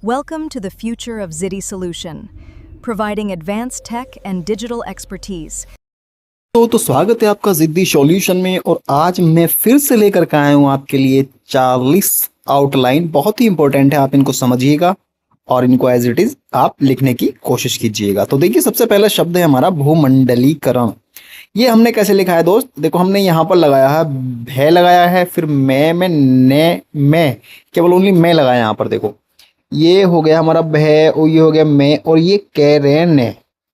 Welcome to the future of Ziti Solution, providing advanced tech and digital expertise. तो स्वागत है आपका जिद्दी सॉल्यूशन में। और आज मैं फिर से लेकर के आया हूँ आपके लिए 40 आउटलाइन। बहुत ही इंपॉर्टेंट है, आप इनको समझिएगा और इनको एज इट इज आप लिखने की कोशिश कीजिएगा। तो देखिए, सबसे पहला शब्द है हमारा भूमंडलीकरण। ये हमने कैसे लिखा है दोस्त? देखो, हमने यहाँ पर लगाया है भय लगाया है, फिर मैं ने मैं केवल ओनली मैं लगाया यहाँ पर। देखो, ये हो गया हमारा भय और ये हो गया मैं और ये कह रहे ने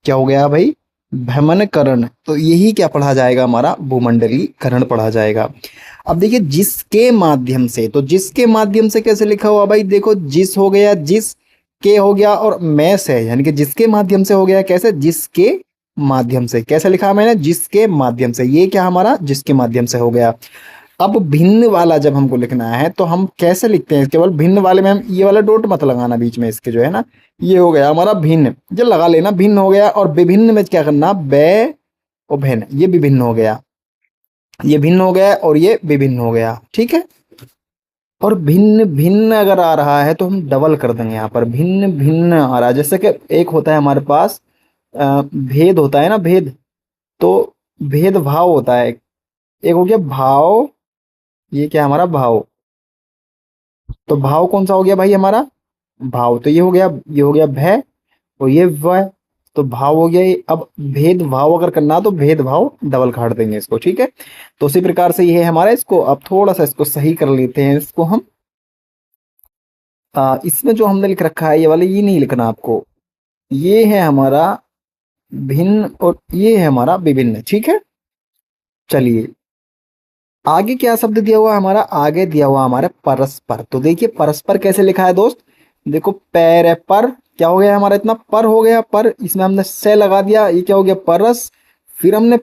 क्या हो गया भाई? भ्रमणकरण। तो यही क्या पढ़ा जाएगा? हमारा भूमंडलीकरण पढ़ा जाएगा। अब देखिए, जिसके माध्यम से, तो जिसके माध्यम से कैसे लिखा हुआ भाई? देखो, जिस हो गया, जिस के हो गया और मैं से, यानी कि जिसके माध्यम से हो गया। कैसे? जिसके माध्यम से। कैसे लिखा मैंने? जिसके माध्यम से। ये क्या हमारा? जिसके माध्यम से हो गया। अब भिन्न वाला जब हमको लिखना है तो हम कैसे लिखते हैं? केवल भिन्न वाले में हम ये वाला डॉट मत लगाना बीच में इसके, जो है ना। ये हो गया हमारा भिन्न, ये लगा लेना, भिन्न हो गया। और विभिन्न में क्या करना? बे और भिन्न, ये विभिन्न हो गया, ये भिन्न हो गया और ये विभिन्न हो गया। ठीक है। और भिन्न भिन्न अगर आ रहा है तो हम डबल कर देंगे यहाँ पर। भिन्न भिन्न आ रहा है, जैसे कि एक होता है हमारे पास भेद होता है ना, भेद। तो भेदभाव होता है। एक हो गया भाव, ये क्या हमारा? भाव। तो भाव कौन सा हो गया भाई? हमारा भाव। तो ये हो गया, ये हो गया भय और ये वह, तो भाव हो गया ये। अब भेदभाव अगर करना तो भेदभाव डबल काट देंगे इसको। ठीक है। तो उसी प्रकार से ये है हमारा। इसको अब थोड़ा सा इसको सही कर लेते हैं। इसको हम इसमें जो हमने लिख रखा है ये वाले, ये नहीं लिखना आपको। ये है हमारा भिन्न और ये है हमारा विभिन्न। ठीक है। चलिए, आगे क्या शब्द दिया हुआ है हमारा? आगे दिया हुआ हमारे परस्पर। तो देखिए, परस्पर कैसे लिखा है दोस्त? देखो, पैर है पर, क्या हो गया हमारा? इतना पर हो गया, पर इसमें हमने से लगा दिया, ये क्या हो गया? परस। फिर हमने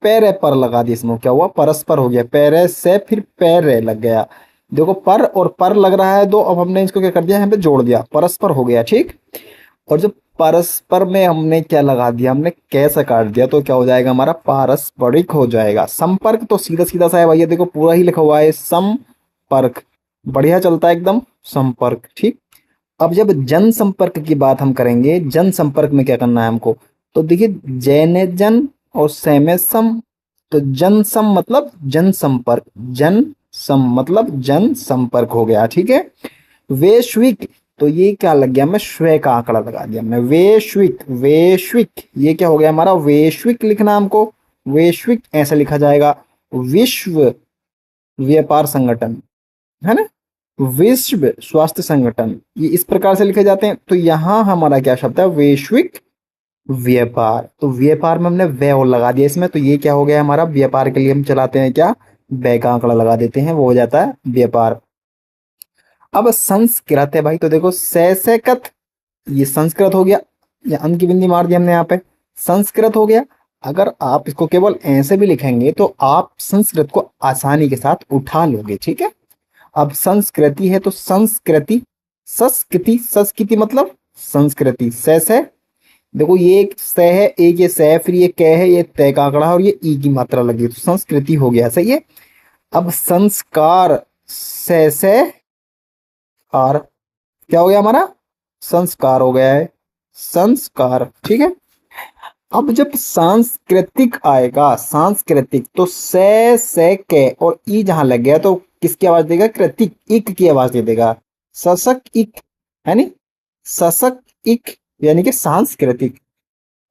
पैर है पर लगा दिया, इसमें क्या हुआ? परस्पर हो गया। पैर है से, फिर पैर है लग गया। देखो, पर लग रहा है दो, अब हमने इसको क्या कर दिया? यहाँ पे जोड़ दिया, परस्पर हो गया। ठीक। और जब परस्पर में हमने क्या लगा दिया? हमने कैसे काट दिया, तो क्या हो जाएगा हमारा? पारस्परिक हो जाएगा। संपर्क तो सीधा सीधा सा है भैया, देखो पूरा ही लिखा हुआ है संपर्क, बढ़िया चलता है एकदम, संपर्क। ठीक। अब जब जनसंपर्क की बात हम करेंगे, जनसंपर्क में क्या करना है हमको? तो देखिए, जैने जन और सैमे सम। तो जनसम मतलब जनसंपर्क, जन सम मतलब जनसंपर्क हो गया। ठीक है। वैश्विक, तो ये क्या लग गया? मैं श्वे का आंकड़ा लगा दिया मैं। वैश्विक, वैश्विक, ये क्या हो गया हमारा? वैश्विक लिखना हमको। वैश्विक ऐसे लिखा जाएगा। विश्व व्यापार संगठन, है ना, विश्व स्वास्थ्य संगठन, ये इस प्रकार से लिखे जाते हैं। तो यहाँ हमारा क्या शब्द है? वैश्विक व्यापार। तो व्यापार में हमने वे और लगा दिया इसमें, तो ये क्या हो गया हमारा? व्यापार के लिए हम चलाते हैं क्या? वे का आंकड़ा लगा देते हैं, वो हो जाता है व्यापार। अब संस्कृत है भाई, तो देखो सैकत, ये संस्कृत हो गया, या अंत की बिंदी मार दी हमने यहाँ पे, संस्कृत हो गया। अगर आप इसको केवल ऐसे भी लिखेंगे तो आप संस्कृत को आसानी के साथ उठा लोगे। ठीक है। अब संस्कृति है तो संस्कृति, संस्कृति, संस्कृति मतलब संस्कृति। से देखो, ये एक स है, एक ये स है, फिर ये क है, ये तय का आंकड़ा है और ये ई की मात्रा लगी, तो संस्कृति हो गया। सही है। अब संस्कार, से और क्या हो गया हमारा? संस्कार हो गया है, संस्कार। ठीक है। अब जब सांस्कृतिक आएगा, सांस्कृतिक, तो से के और ई जहां लग गया तो किसकी आवाज देगा? कृतिक, इक की आवाज दे देगा। सशक इक, है नी, सशक इक, यानी कि सांस्कृतिक।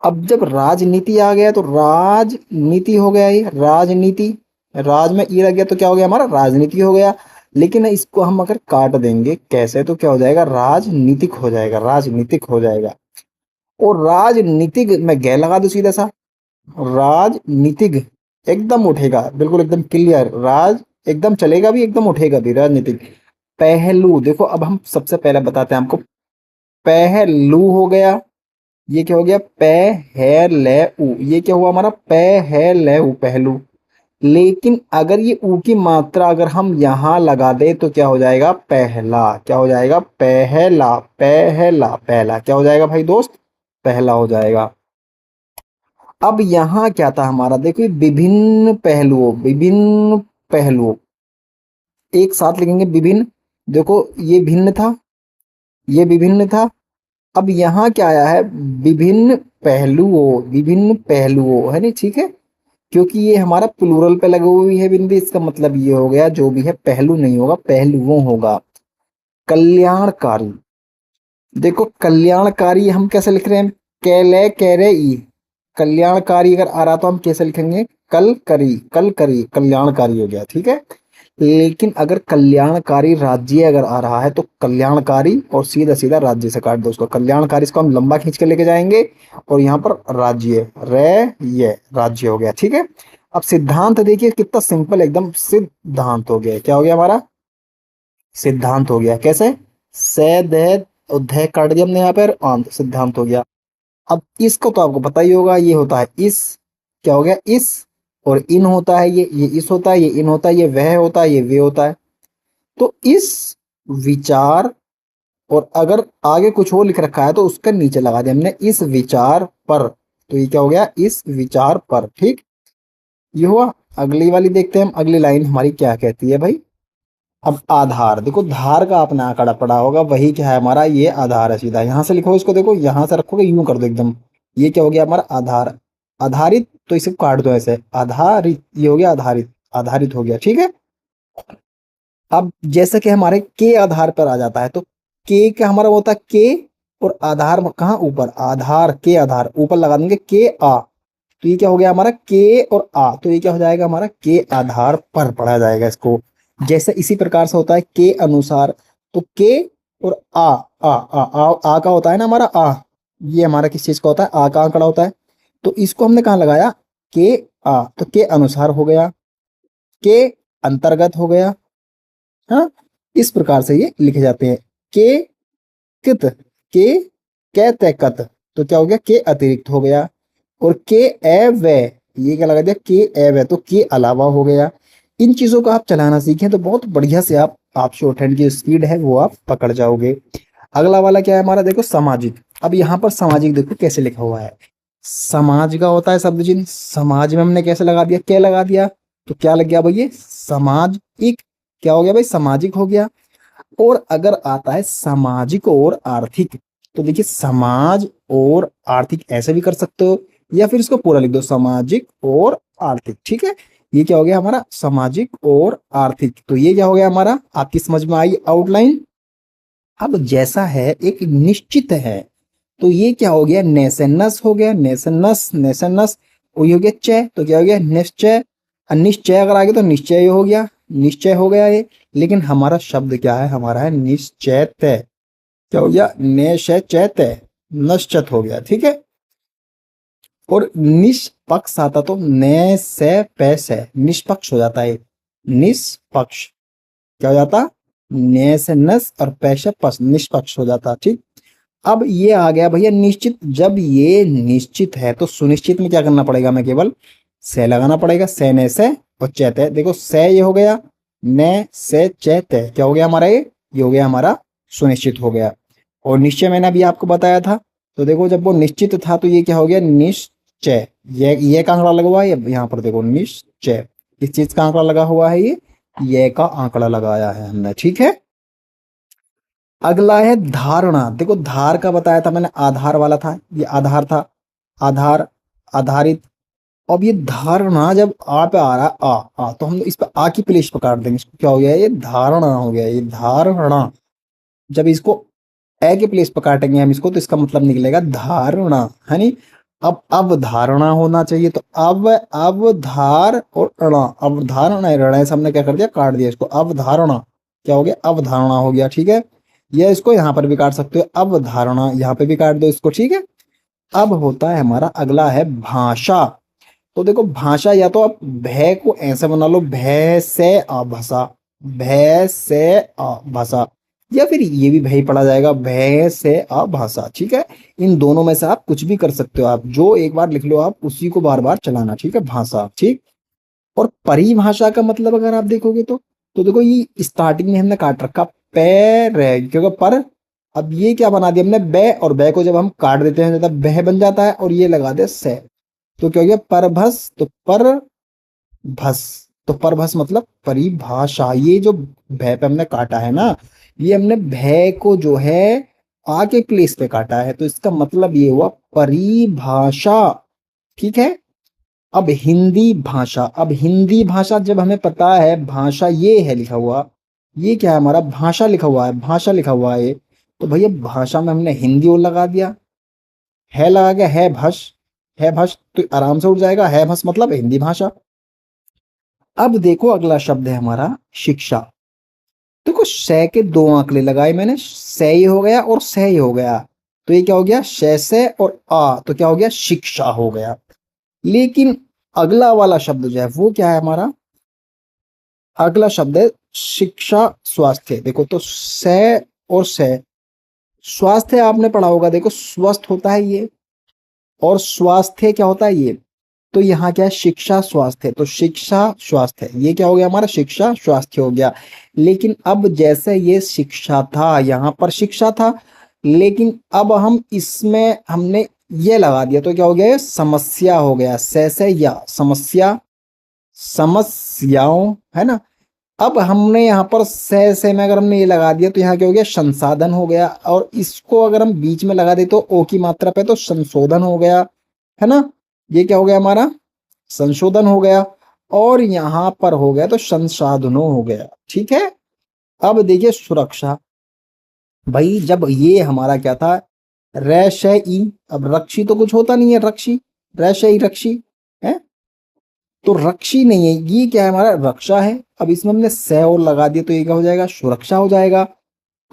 अब जब राजनीति आ गया तो राजनीति हो गया, ये राजनीति, राज में ई लग गया तो क्या हो गया हमारा? राजनीति हो गया। लेकिन इसको हम अगर काट देंगे कैसे, तो क्या हो जाएगा? राजनीतिक हो जाएगा, राजनीतिक हो जाएगा। और राजनीतिक में गै लगा दो सीधा सा, राजनीतिक एकदम उठेगा, बिल्कुल एकदम क्लियर। राज एकदम चलेगा भी, एकदम उठेगा भी, राजनीतिक। पहलू, देखो अब हम सबसे पहले बताते हैं हमको, पहलू हो गया। ये क्या हो गया? पहलू, ये क्या हुआ हमारा? पहलू, पहलू। लेकिन अगर ये ऊ की मात्रा अगर हम यहां लगा दे तो क्या हो जाएगा? पहला। क्या हो जाएगा? पहला, पहला, पहला। क्या हो जाएगा भाई दोस्त? पहला हो जाएगा। अब यहां क्या था हमारा? देखो, विभिन्न पहलुओं, विभिन्न पहलुओं, एक साथ लिखेंगे विभिन्न। देखो, ये भिन्न था, ये विभिन्न था। अब यहाँ क्या आया है, विभिन्न पहलुओं, है नहीं, ठीक है, क्योंकि ये हमारा प्लूरल पे लगी हुई है बिंदी, इसका मतलब ये हो गया जो भी है पहलू नहीं होगा, पहलुओं होगा। कल्याणकारी, देखो कल्याणकारी हम कैसे लिख रहे हैं, कैले कैरे ई, कल्याणकारी अगर आ रहा तो हम कैसे लिखेंगे, कल करी कल्याणकारी हो गया, ठीक है। लेकिन अगर कल्याणकारी राज्य अगर आ रहा है तो कल्याणकारी और सीधा सीधा राज्य से काट दो उसको, कल्याणकारी इसको हम लंबा खींच के लेके जाएंगे और यहाँ पर राज्य रे, ये राज्य हो गया, ठीक है। अब सिद्धांत देखिए कितना सिंपल, एकदम सिद्धांत हो गया, क्या हो गया हमारा, सिद्धांत हो गया। कैसे, से दे उधय काट दिया हमने यहाँ पर, अंत सिद्धांत हो गया। अब इसको तो आपको पता ही होगा, ये होता है इस, क्या हो गया इस, और इन होता है ये इस होता है, ये इन होता है, ये वह होता है, ये वे होता है। तो इस विचार, और अगर आगे कुछ और लिख रखा है तो उसका नीचे लगा दिया हमने इस विचार पर, तो ये क्या हो गया, इस विचार पर, ठीक, ये हुआ। अगली वाली देखते हैं हम, अगली लाइन हमारी क्या कहती है भाई। अब आधार, देखो धार का आपने आंकड़ा पड़ा होगा, वही क्या है हमारा, ये आधार है, सीधा यहाँ से लिखो इसको, देखो यहाँ से रखोगे यूं कर दो एकदम, ये क्या हो गया हमारा आधार, आधारित, तो इसे काट दो ऐसे, आधारित, ये हो गया आधारित, आधारित हो गया, ठीक है। अब जैसे कि हमारे के आधार पर आ जाता है, तो के का हमारा होता है के, और आधार कहाँ, ऊपर, आधार के आधार ऊपर लगा देंगे के आ, तो ये क्या हो गया हमारा के और आ, तो ये क्या हो जाएगा हमारा के आधार पर पढ़ा जाएगा इसको। जैसे इसी प्रकार से होता है के अनुसार, तो के और आ का होता है ना हमारा आ, ये हमारा किस चीज का होता है, आ का आंकड़ा होता है, तो इसको हमने कहाँ लगाया, के आ, तो के अनुसार हो गया, के अंतर्गत हो गया, हाँ, इस प्रकार से ये लिखे जाते हैं। के कित, के कत, तो क्या हो गया, के अतिरिक्त हो गया, और के ए वे, ये क्या लगा दिया, के ए वे, तो के अलावा हो गया। इन चीजों को आप चलाना सीखें तो बहुत बढ़िया से आप शॉर्ट हैंड की स्पीड है वो आप पकड़ जाओगे। अगला वाला क्या है हमारा, देखो सामाजिक। अब यहाँ पर सामाजिक देखो कैसे लिखा हुआ है, समाज का होता है शब्द चिन्ह, समाज में हमने कैसे लगा दिया, क्या लगा दिया, तो क्या लग गया भाई, ये सामाजिक, क्या हो गया भाई, सामाजिक हो गया। और अगर आता है सामाजिक और आर्थिक, तो देखिए समाज और आर्थिक ऐसे भी कर सकते हो, या फिर इसको पूरा लिख दो सामाजिक और आर्थिक, ठीक है। ये क्या हो गया हमारा सामाजिक और आर्थिक, तो ये क्या हो गया हमारा, आपकी समझ में आई आउटलाइन। अब जैसा है एक निश्चित है, तो ये क्या हो गया, नेसनस हो गया, नेसनस नेसनस, और ये हो गया चय, तो क्या हो गया निश्चय, अनिश्चय अगर आ गया तो निश्चय हो गया, निश्चय हो गया ये। लेकिन हमारा शब्द क्या है, हमारा है निश्चैत, क्या हो गया, निश्चैत, निश्चित हो गया, ठीक है। और निष्पक्ष आता तो ने से पैस है, निष्पक्ष हो जाता है, निष्पक्ष क्या हो जाता, ने से नस और पैश पस, निष्पक्ष हो जाता, ठीक। अब ये आ गया भैया निश्चित, जब ये निश्चित है तो सुनिश्चित में क्या करना पड़ेगा, हमें केवल से लगाना पड़ेगा, से ने से और चैत है, देखो से ये हो गया, ने से चैत है, क्या हो गया हमारा, ये हो गया हमारा सुनिश्चित हो गया। और निश्चय मैंने अभी आपको बताया था, तो देखो जब वो निश्चित था तो ये क्या हो गया निश्चय, ये का आंकड़ा लगा हुआ है, यहाँ पर देखो निश्चय, किस चीज का आंकड़ा लगा हुआ है, ये का आंकड़ा लगाया है हमने, ठीक है। अगला है धारणा, देखो धार का बताया था मैंने, आधार वाला था, ये आधार था, आधार, आधारित। अब ये धारणा जब आ पे आ रहा है, तो हम इस पे आ की प्लेस पर काट देंगे, इसको क्या हो गया, ये धारणा हो गया, ये धारणा। जब इसको ए के प्लेस पर काटेंगे हम इसको, तो इसका मतलब निकलेगा धारणा, है नी। अब अवधारणा होना चाहिए, तो अवधार और णा, अवधारणा रण से हमने क्या कर दिया, काट दिया इसको, अवधारणा क्या हो गया, अवधारणा हो गया, ठीक है। या इसको यहाँ पर भी काट सकते हो, अवधारणा, यहाँ पे भी काट दो इसको, ठीक है। अब होता है हमारा अगला है भाषा, तो देखो भाषा, या तो आप भय को ऐसे बना लो, भय से आभाषा, भय से आभाषा, या फिर ये भी भय पढ़ा जाएगा, भय से आभाषा, ठीक है। इन दोनों में से आप कुछ भी कर सकते हो, आप जो एक बार लिख लो आप उसी को बार बार चलाना, ठीक है, भाषा, ठीक। और परिभाषा का मतलब अगर आप देखोगे तो देखो ये स्टार्टिंग में हमने काट रखा पैर है, क्योंकि पर, अब ये क्या बना दिया हमने बे, और बे को जब हम काट देते हैं तब बह बन जाता है, और ये लगा दे से, तो क्या हो गया परभस, तो परभस, तो परभस मतलब परिभाषा। ये जो भय पे हमने काटा है ना, ये हमने भय को जो है आ के प्लेस पे काटा है, तो इसका मतलब ये हुआ परिभाषा। ठीक है। अब हिंदी भाषा, अब हिंदी भाषा जब हमें पता है भाषा ये है लिखा हुआ, ये क्या है हमारा भाषा लिखा हुआ है, भाषा लिखा हुआ है, तो भैया भाषा में हमने हिंदी और लगा दिया, है लगा गया, है भस तो आराम से उठ जाएगा, है भस मतलब हिंदी भाषा। अब देखो अगला शब्द है हमारा शिक्षा। देखो से के दो आंकड़े लगाए मैंने, से ही हो गया और से ही हो गया, तो ये क्या हो गया से और आ, तो क्या हो गया शिक्षा हो गया। लेकिन अगला वाला शब्द जो है वो क्या है हमारा, अगला शब्द है शिक्षा स्वास्थ्य। देखो तो से और से, स्वास्थ्य आपने पढ़ा होगा, देखो स्वस्थ होता है ये, और स्वास्थ्य क्या होता है ये, तो यहाँ क्या है शिक्षा स्वास्थ्य, तो शिक्षा स्वास्थ्य ये क्या हो गया हमारा शिक्षा स्वास्थ्य हो गया। लेकिन अब जैसे ये शिक्षा था, यहाँ पर शिक्षा था, लेकिन अब हम इसमें हमने ये लगा दिया, तो क्या हो गया ये समस्या हो गया, से या समस्या, समस्याओं, है ना। अब हमने यहाँ पर से में अगर हमने ये लगा दिया तो यहाँ क्या हो गया संसाधन हो गया, और इसको अगर हम बीच में लगा दे तो ओ की मात्रा पे तो संशोधन हो गया, है ना। ये क्या हो गया हमारा संशोधन हो गया, और यहाँ पर हो गया तो संसाधनों हो गया। ठीक है। अब देखिए सुरक्षा, भाई जब ये हमारा क्या था ई, अब रक्षी तो कुछ होता नहीं है, रक्षी ई रक्षी है, तो रक्षी नहीं है, ये क्या है हमारा रक्षा है। अब इसमें हमने से और लगा दिया तो ये क्या हो जाएगा सुरक्षा हो जाएगा।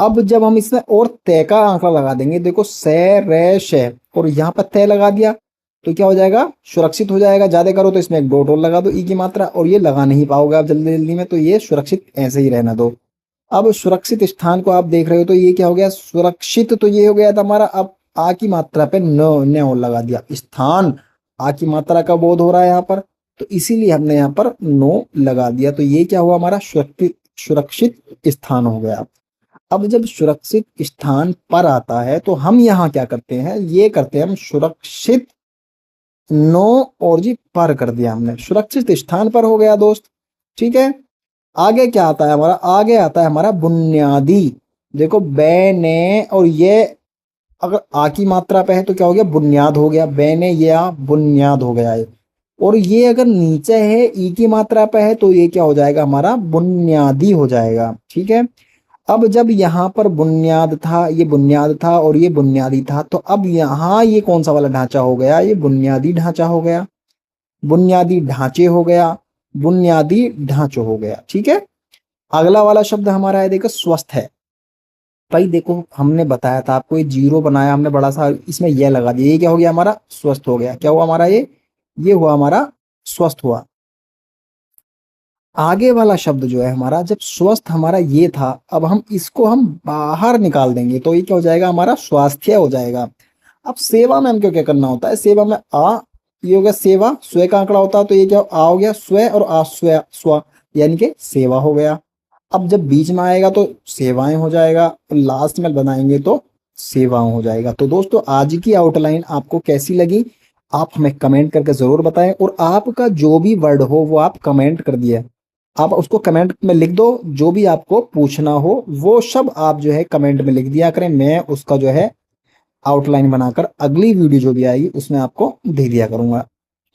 अब जब हम इसमें और तय का आंकड़ा लगा देंगे, देखो से और यहाँ पर तय लगा दिया तो क्या हो जाएगा सुरक्षित हो जाएगा। ज्यादा करो तो इसमें एक डॉट और लगा दो ई की मात्रा, और ये लगा नहीं पाओगे आप जल्दी जल्दी में, तो ये सुरक्षित ऐसे ही रहना दो। अब सुरक्षित स्थान को आप देख रहे हो तो ये क्या हो गया सुरक्षित, तो ये हो गया था हमारा। अब आ की मात्रा पे न और लगा दिया, स्थान आ की मात्रा का बोध हो रहा है यहाँ पर, तो इसीलिए हमने यहाँ पर नो लगा दिया, तो ये क्या हुआ हमारा सुरक्षित स्थान हो गया। अब जब सुरक्षित स्थान पर आता है तो हम यहाँ क्या करते हैं, ये करते हैं हम सुरक्षित नो और जी पर कर दिया हमने, सुरक्षित स्थान पर हो गया दोस्त। ठीक है। आगे क्या आता है हमारा, आगे आता है हमारा बुनियादी। देखो बैने और ये अगर आ की मात्रा पे है तो क्या हो गया बुनियाद हो गया, बैने या बुनियाद हो गया है। और ये अगर नीचे है ई की मात्रा पे है तो ये क्या हो जाएगा हमारा बुनियादी हो जाएगा। ठीक है। अब जब यहाँ पर बुनियाद था, ये बुनियाद था और ये बुनियादी था, तो अब यहाँ ये कौन सा वाला ढांचा हो गया, ये बुनियादी ढांचा हो गया, बुनियादी ढांचे हो गया, बुनियादी ढांचो हो गया। ठीक है। अगला वाला शब्द हमारा है देखो स्वस्थ है। भाई देखो हमने बताया था आपको, ये जीरो बनाया हमने बड़ा सा, इसमें यह लगा दिया, ये क्या हो गया हमारा स्वस्थ हो गया। क्या हुआ हमारा ये हुआ हमारा स्वस्थ हुआ। आगे वाला शब्द जो है हमारा, जब स्वस्थ हमारा ये था, अब हम इसको हम बाहर निकाल देंगे तो ये क्या हो जाएगा हमारा स्वास्थ्य हो जाएगा। अब सेवा में हमको क्या करना होता है, सेवा में आ, ये हो गया सेवा, स्व का आंकड़ा होता है तो ये क्या आ हो गया स्व, और आ स्व स्व यानी कि सेवा हो गया। अब जब बीच में आएगा तो सेवाएं हो जाएगा, और लास्ट में बनाएंगे तो सेवाओं हो जाएगा। तो दोस्तों आज की आउटलाइन आपको कैसी लगी आप हमें कमेंट करके जरूर बताएं, और आपका जो भी वर्ड हो वो आप कमेंट कर दिए, आप उसको कमेंट में लिख दो, जो भी आपको पूछना हो वो सब आप जो है कमेंट में लिख दिया करें, मैं उसका जो है आउटलाइन बनाकर अगली वीडियो जो भी आएगी उसमें आपको दे दिया करूंगा।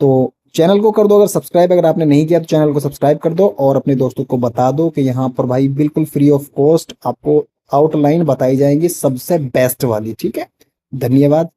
तो चैनल को कर दो अगर सब्सक्राइब, अगर आपने नहीं किया तो चैनल को सब्सक्राइब कर दो, और अपने दोस्तों को बता दो कि यहाँ पर भाई बिल्कुल फ्री ऑफ कॉस्ट आपको आउटलाइन बताई जाएंगी सबसे बेस्ट वाली। ठीक है। धन्यवाद।